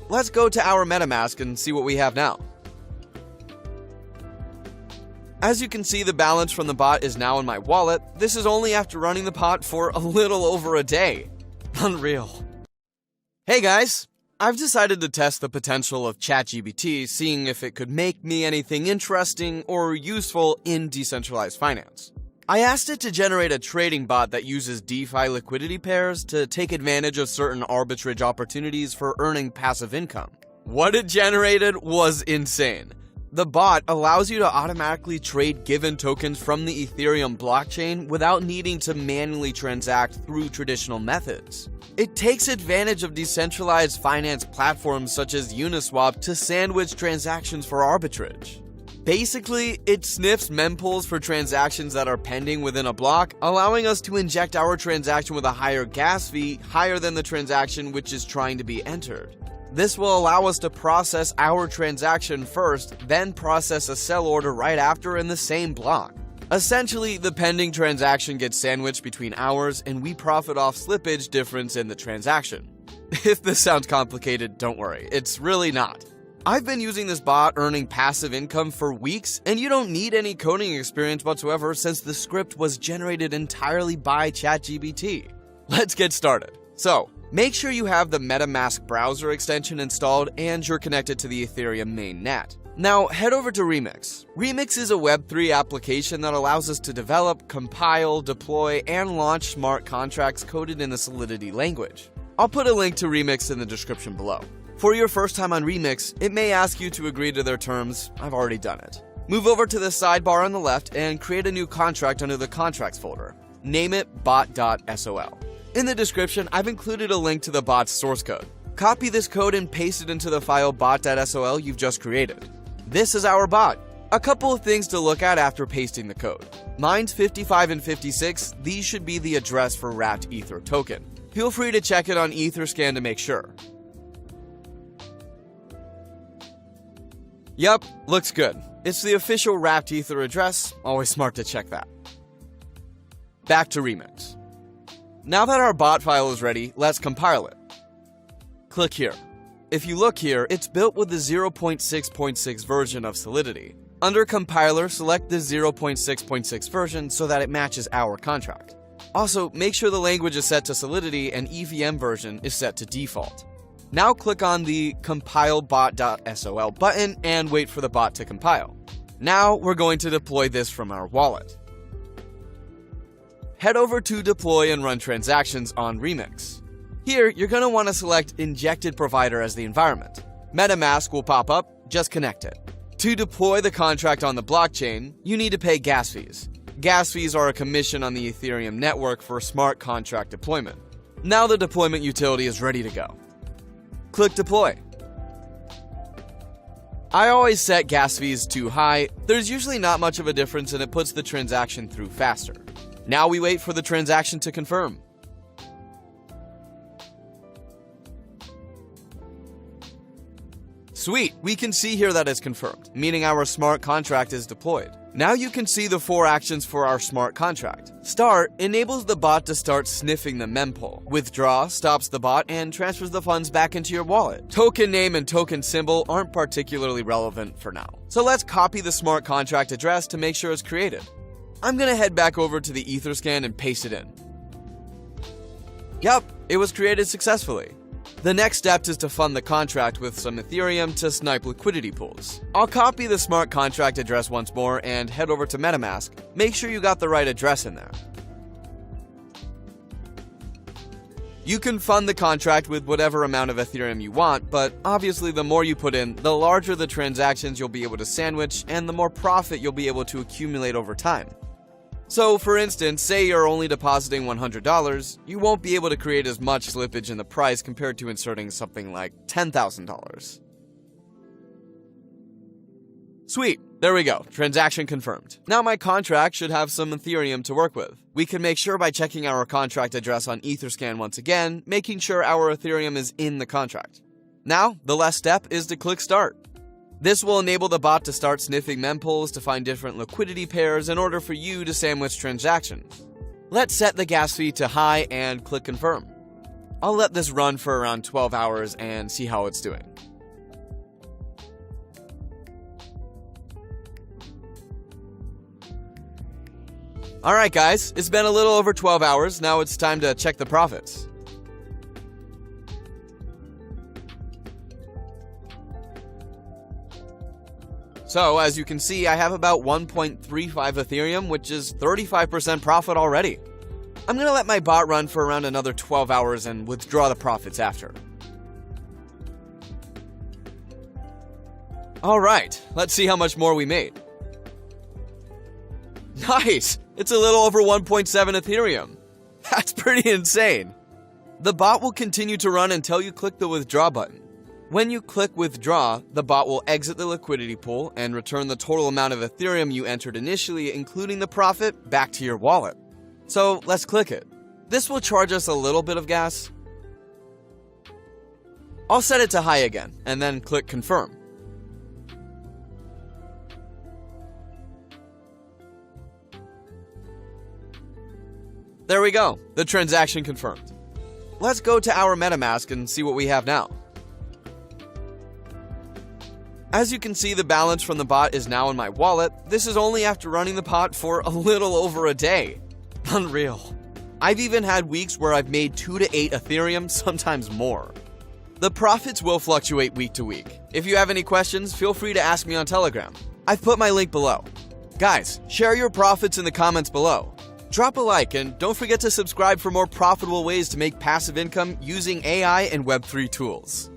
let's go to our MetaMask and see what we have now. As you can see, the balance from the bot is now in my wallet. This is only after running the bot for a little over a day. Unreal. Hey guys, I've decided to test the potential of ChatGPT, seeing if it could make me anything interesting or useful in decentralized finance. I asked it to generate a trading bot that uses DeFi liquidity pairs to take advantage of certain arbitrage opportunities for earning passive income. What it generated was insane. The bot allows you to automatically trade given tokens from the Ethereum blockchain without needing to manually transact through traditional methods. It takes advantage of decentralized finance platforms such as Uniswap to sandwich transactions for arbitrage. Basically, it sniffs mempools for transactions that are pending within a block, allowing us to inject our transaction with a higher gas fee, higher than the transaction which is trying to be entered. This will allow us to process our transaction first, then process a sell order right after in the same block. Essentially, the pending transaction gets sandwiched between ours, and we profit off slippage difference in the transaction. If this sounds complicated, don't worry, it's really not. I've been using this bot earning passive income for weeks, and you don't need any coding experience whatsoever since the script was generated entirely by ChatGPT. Let's get started. So, make sure you have the MetaMask browser extension installed and you're connected to the Ethereum main net. Now, head over to Remix. Remix is a Web3 application that allows us to develop, compile, deploy, and launch smart contracts coded in the Solidity language. I'll put a link to Remix in the description below. For your first time on Remix, it may ask you to agree to their terms. I've already done it. Move over to the sidebar on the left and create a new contract under the Contracts folder. Name it bot.sol. In the description, I've included a link to the bot's source code. Copy this code and paste it into the file bot.sol you've just created. This is our bot. A couple of things to look at after pasting the code. Mine's 55 and 56, these should be the address for wrapped Ether token. Feel free to check it on Etherscan to make sure. Yup, looks good. It's the official wrapped Ether address, always smart to check that. Back to Remix. Now that our bot file is ready, let's compile it. Click here. If you look here, it's built with the 0.6.6 version of Solidity. Under Compiler, select the 0.6.6 version so that it matches our contract. Also, make sure the language is set to Solidity and EVM version is set to default. Now click on the Compile bot.sol button and wait for the bot to compile. Now we're going to deploy this from our wallet. Head over to Deploy and Run Transactions on Remix. Here, you're going to want to select Injected Provider as the environment. MetaMask will pop up, just connect it. To deploy the contract on the blockchain, you need to pay gas fees. Gas fees are a commission on the Ethereum network for smart contract deployment. Now the deployment utility is ready to go. Click Deploy. I always set gas fees too high. There's usually not much of a difference and it puts the transaction through faster. Now we wait for the transaction to confirm. Sweet, we can see here that it's confirmed, meaning our smart contract is deployed. Now you can see the 4 actions for our smart contract. Start enables the bot to start sniffing the mempool. Withdraw stops the bot and transfers the funds back into your wallet. Token name and token symbol aren't particularly relevant for now. So let's copy the smart contract address to make sure it's created. I'm gonna head back over to the Etherscan and paste it in. Yup, it was created successfully. The next step is to fund the contract with some Ethereum to snipe liquidity pools. I'll copy the smart contract address once more and head over to MetaMask. Make sure you got the right address in there. You can fund the contract with whatever amount of Ethereum you want, but obviously the more you put in, the larger the transactions you'll be able to sandwich and the more profit you'll be able to accumulate over time. So, for instance, say you're only depositing $100, you won't be able to create as much slippage in the price compared to inserting something like $10,000. Sweet, there we go, transaction confirmed. Now my contract should have some Ethereum to work with. We can make sure by checking our contract address on Etherscan once again, making sure our Ethereum is in the contract. Now, the last step is to click Start. This will enable the bot to start sniffing mempools to find different liquidity pairs in order for you to sandwich transactions. Let's set the gas fee to high and click Confirm. I'll let this run for around 12 hours and see how it's doing. Alright guys, it's been a little over 12 hours, now it's time to check the profits. So, as you can see, I have about 1.35 Ethereum, which is 35% profit already. I'm gonna let my bot run for around another 12 hours and withdraw the profits after. Alright, let's see how much more we made. Nice! It's a little over 1.7 Ethereum. That's pretty insane. The bot will continue to run until you click the withdraw button. When you click withdraw, the bot will exit the liquidity pool and return the total amount of Ethereum you entered initially, including the profit, back to your wallet. So let's click it. This will charge us a little bit of gas. I'll set it to high again, and then click confirm. There we go, the transaction confirmed. Let's go to our MetaMask and see what we have now. As you can see, the balance from the bot is now in my wallet. This is only after running the bot for a little over a day. Unreal. I've even had weeks where I've made 2 to 8 Ethereum, sometimes more. The profits will fluctuate week to week. If you have any questions, feel free to ask me on Telegram. I've put my link below. Guys, share your profits in the comments below. Drop a like and don't forget to subscribe for more profitable ways to make passive income using AI and Web3 tools.